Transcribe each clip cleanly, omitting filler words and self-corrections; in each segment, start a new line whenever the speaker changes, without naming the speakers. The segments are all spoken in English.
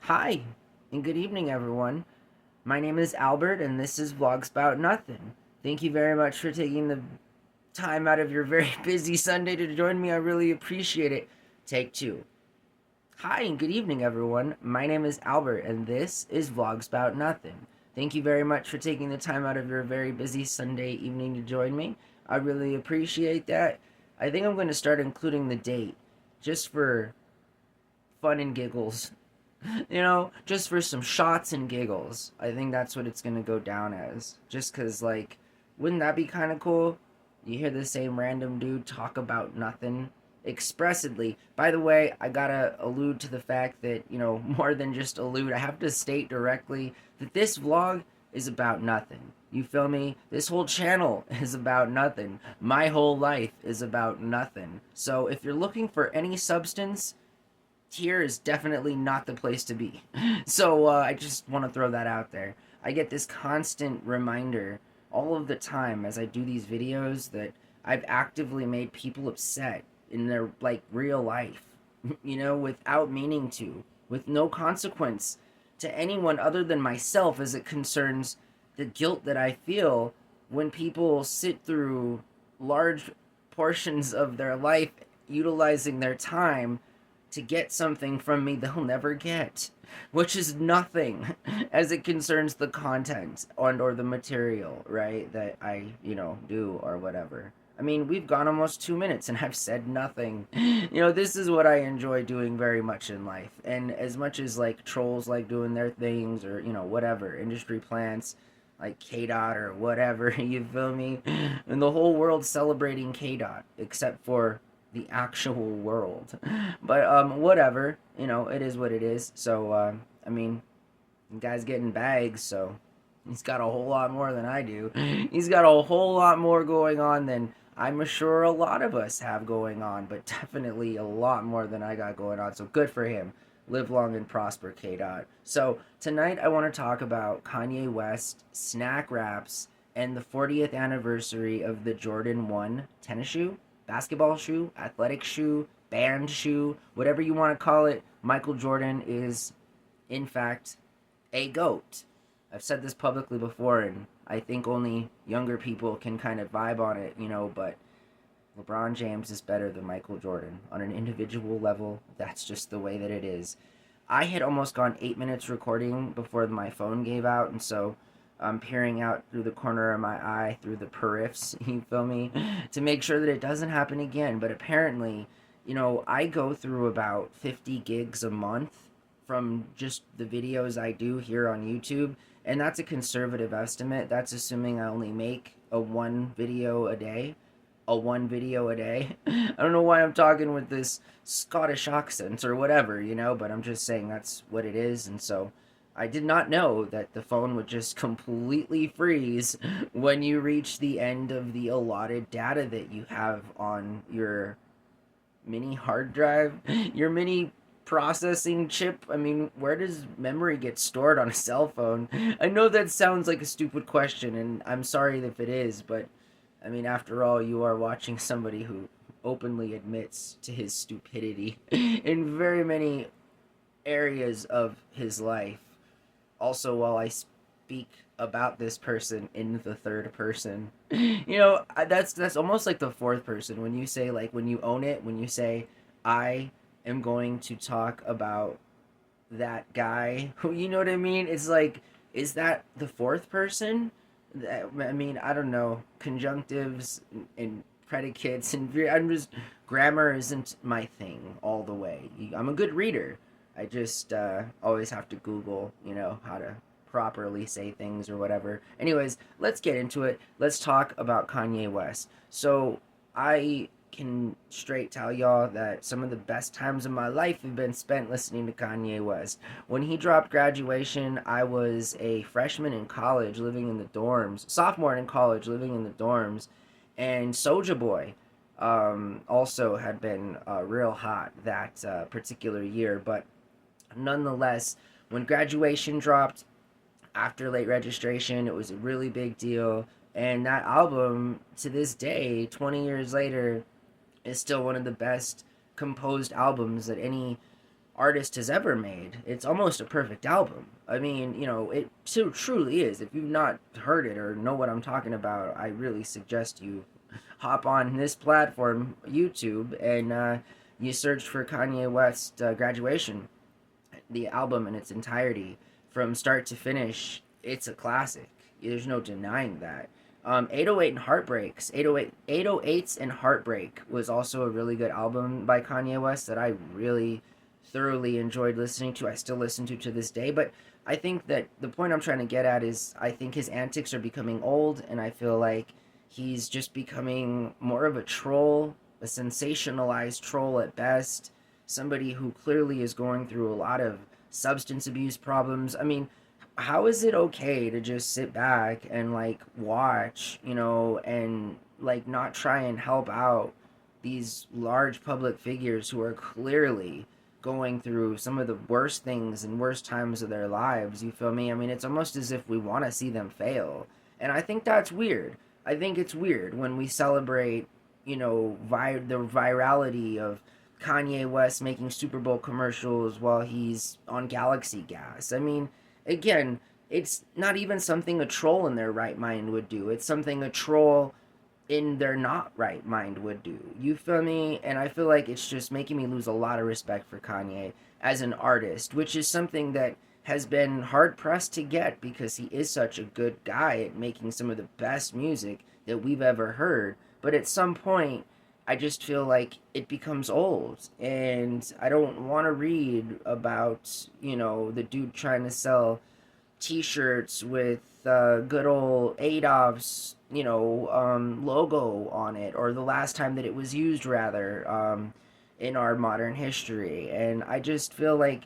Hi, and good evening, everyone. My name is Albert, and this is Vlogs About Nothing. Thank you very much for taking the time out of your very busy Sunday to join me. I really appreciate it. Take two. Hi, and good evening, everyone. My name is Albert, and this is Vlogs About Nothing. Thank you very much for taking the time out of your very busy Sunday evening to join me. I really appreciate that. I think I'm going to start including the date just for fun and giggles. Just for some shots and giggles. I think that's what it's gonna go down as. Just cause, like, wouldn't that be kind of cool? You hear the same random dude talk about nothing expressively. By the way, I gotta allude to the fact that, more than just allude, I have to state directly that this vlog is about nothing. You feel me? This whole channel is about nothing. My whole life is about nothing. So if you're looking for any substance, here is definitely not the place to be. So I just want to throw that out there. I get this constant reminder all of the time as I do these videos that I've actively made people upset in their like real life, without meaning to, with no consequence to anyone other than myself as it concerns the guilt that I feel when people sit through large portions of their life utilizing their time to get something from me they'll never get, which is nothing as it concerns the content and or the material, right? That I, do or whatever. I mean, we've gone almost 2 minutes and I've said nothing. This is what I enjoy doing very much in life. And as much as like trolls like doing their things or, whatever, industry plants like K Dot or whatever, you feel me? And the whole world celebrating K Dot except for the actual world. But whatever, it is what it is. So I mean, the guy's getting bags, so he's got a whole lot more than I do. He's got a whole lot more going on than I'm sure a lot of us have going on, but definitely a lot more than I got going on. So good for him. Live long and prosper, K Dot. So tonight I want to talk about Kanye West, snack wraps, and the 40th anniversary of the Jordan 1 tennis shoe, basketball shoe, athletic shoe, band shoe, whatever you want to call it. Michael Jordan is, in fact, a GOAT. I've said this publicly before, and I think only younger people can kind of vibe on it, but LeBron James is better than Michael Jordan. On an individual level, that's just the way that it is. I had almost gone 8 minutes recording before my phone gave out, and so I'm peering out through the corner of my eye, through the periffs, you feel me, to make sure that it doesn't happen again. But apparently, I go through about 50 gigs a month from just the videos I do here on YouTube, and that's a conservative estimate. That's assuming I only make a one video a day. A one video a day. I don't know why I'm talking with this Scottish accent or whatever, but I'm just saying that's what it is. And so I did not know that the phone would just completely freeze when you reach the end of the allotted data that you have on your mini hard drive, your mini processing chip. I mean, where does memory get stored on a cell phone? I know that sounds like a stupid question, and I'm sorry if it is, but I mean, after all, you are watching somebody who openly admits to his stupidity in very many areas of his life. Also, while I speak about this person in the third person, that's almost like the fourth person when you say, like, when you own it, when you say I am going to talk about that guy. You know what I mean? It's like, is that the fourth person? I mean, I don't know. Conjunctives and predicates and I'm just grammar isn't my thing all the way. I'm a good reader. I just always have to Google, how to properly say things or whatever. Anyways, let's get into it. Let's talk about Kanye West. So I can straight tell y'all that some of the best times of my life have been spent listening to Kanye West. When he dropped Graduation, I was a freshman in college living in the dorms, sophomore in college living in the dorms, and Soulja Boy also had been real hot that particular year. But nonetheless, when Graduation dropped after Late Registration, it was a really big deal. And that album, to this day, 20 years later, is still one of the best composed albums that any artist has ever made. It's almost a perfect album. I mean, it so truly is. If you've not heard it or know what I'm talking about, I really suggest you hop on this platform, YouTube, and you search for Kanye West Graduation, the album in its entirety, from start to finish. It's a classic. There's no denying that. 808 and Heartbreaks, 808s and Heartbreak was also a really good album by Kanye West that I really thoroughly enjoyed listening to. I still listen to this day, but I think that the point I'm trying to get at is I think his antics are becoming old, and I feel like he's just becoming more of a troll, a sensationalized troll at best, somebody who clearly is going through a lot of substance abuse problems. I mean, how is it okay to just sit back and like watch, and like not try and help out these large public figures who are clearly going through some of the worst things and worst times of their lives? You feel me? I mean, it's almost as if we want to see them fail. And I think that's weird. I think it's weird when we celebrate, the virality of Kanye West making Super Bowl commercials while he's on Galaxy Gas. I mean, again, it's not even something a troll in their right mind would do. It's something a troll in their not right mind would do. You feel me? And I feel like it's just making me lose a lot of respect for Kanye as an artist, which is something that has been hard pressed to get because he is such a good guy at making some of the best music that we've ever heard. But at some point, I just feel like it becomes old, and I don't want to read about, the dude trying to sell T-shirts with good old Adolf's, logo on it, or the last time that it was used, rather, in our modern history. And I just feel like,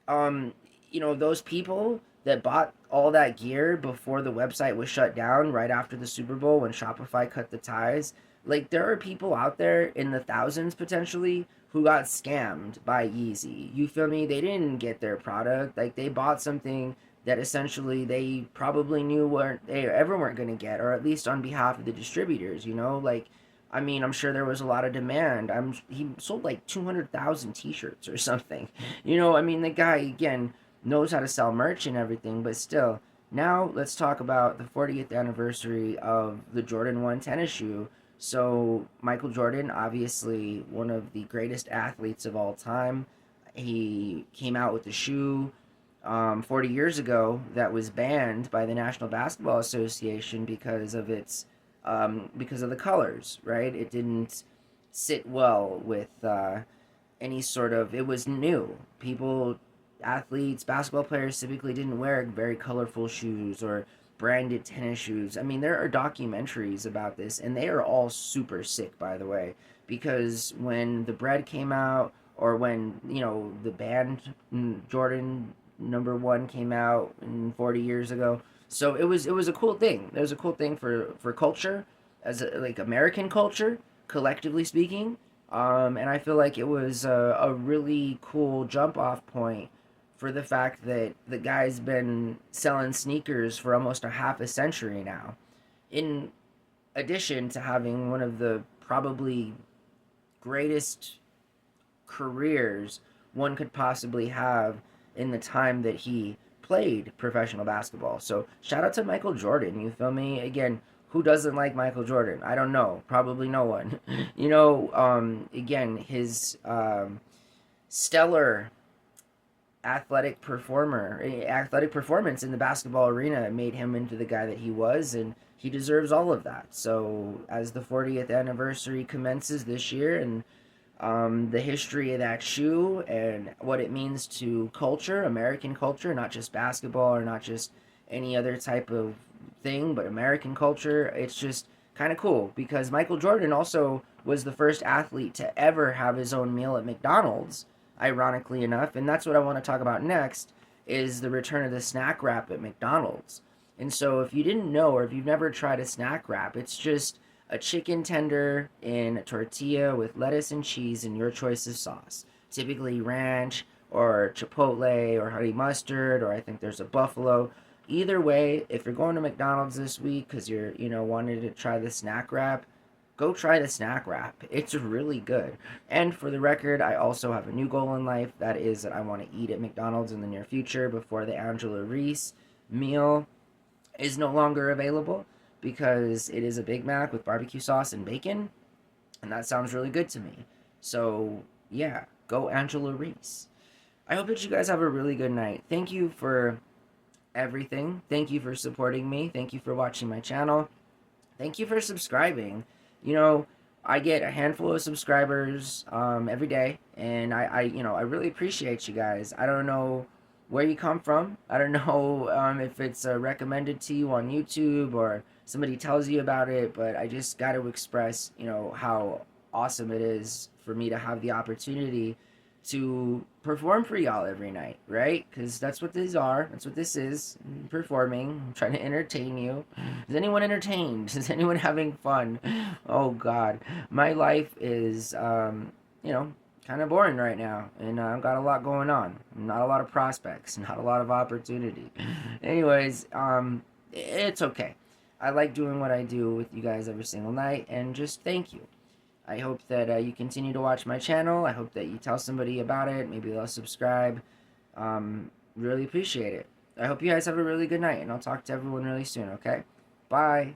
um, those people that bought all that gear before the website was shut down right after the Super Bowl when Shopify cut the ties, like there are people out there in the thousands potentially who got scammed by Yeezy. You feel me? They didn't get their product. Like they bought something that essentially they probably knew weren't they ever weren't going to get, or at least on behalf of the distributors. Like I mean, I'm sure there was a lot of demand. He sold like 200,000 T-shirts or something. I mean, the guy again knows how to sell merch and everything, but still. Now let's talk about the 40th anniversary of the Jordan 1 tennis shoe. So Michael Jordan, obviously one of the greatest athletes of all time, he came out with the shoe 40 years ago that was banned by the National Basketball Association because of the colors, right? It didn't sit well with any sort of. It was new. Athletes, basketball players typically didn't wear very colorful shoes or branded tennis shoes. I mean, there are documentaries about this, and they are all super sick, by the way, because when the bread came out, or when the band Jordan #1 came out 40 years ago. So it was a cool thing. It was a cool thing for culture, like American culture, collectively speaking. And I feel like it was a really cool jump off point for the fact that the guy's been selling sneakers for almost a half a century now. In addition to having one of the probably greatest careers one could possibly have in the time that he played professional basketball. So shout out to Michael Jordan. You feel me? Again, who doesn't like Michael Jordan? I don't know. Probably no one. Again, his stellar athletic performance in the basketball arena made him into the guy that he was, and he deserves all of that. So as the 40th anniversary commences this year, and the history of that shoe and what it means to culture, American culture, not just basketball or not just any other type of thing, but American culture, it's just kind of cool because Michael Jordan also was the first athlete to ever have his own meal at McDonald's, ironically enough, and that's what I want to talk about next is the return of the snack wrap at McDonald's. And so if you didn't know, or if you've never tried a snack wrap, it's just a chicken tender in a tortilla with lettuce and cheese and your choice of sauce. Typically ranch or chipotle or honey mustard, or I think there's a buffalo. Either way, if you're going to McDonald's this week because you're, wanted to try the snack wrap, go try the snack wrap. It's really good. And for the record, I also have a new goal in life. That is that I want to eat at McDonald's in the near future before the Angela Reese meal is no longer available, because it is a Big Mac with barbecue sauce and bacon, and that sounds really good to me. So, yeah, go Angela Reese. I hope that you guys have a really good night. Thank you for everything. Thank you for supporting me. Thank you for watching my channel. Thank you for subscribing. You know, I get a handful of subscribers every day, and I really appreciate you guys. I don't know where you come from. I don't know if it's recommended to you on YouTube or somebody tells you about it, but I just got to express, how awesome it is for me to have the opportunity to perform for y'all every night, right? Because that's what these are. That's what this is. Performing. I'm trying to entertain you. Is anyone entertained? Is anyone having fun? Oh God, my life is, kind of boring right now, and I've got a lot going on. Not a lot of prospects. Not a lot of opportunity. Anyways, it's okay. I like doing what I do with you guys every single night, and just thank you. I hope that you continue to watch my channel. I hope that you tell somebody about it. Maybe they'll subscribe. Really appreciate it. I hope you guys have a really good night, and I'll talk to everyone really soon, okay? Bye.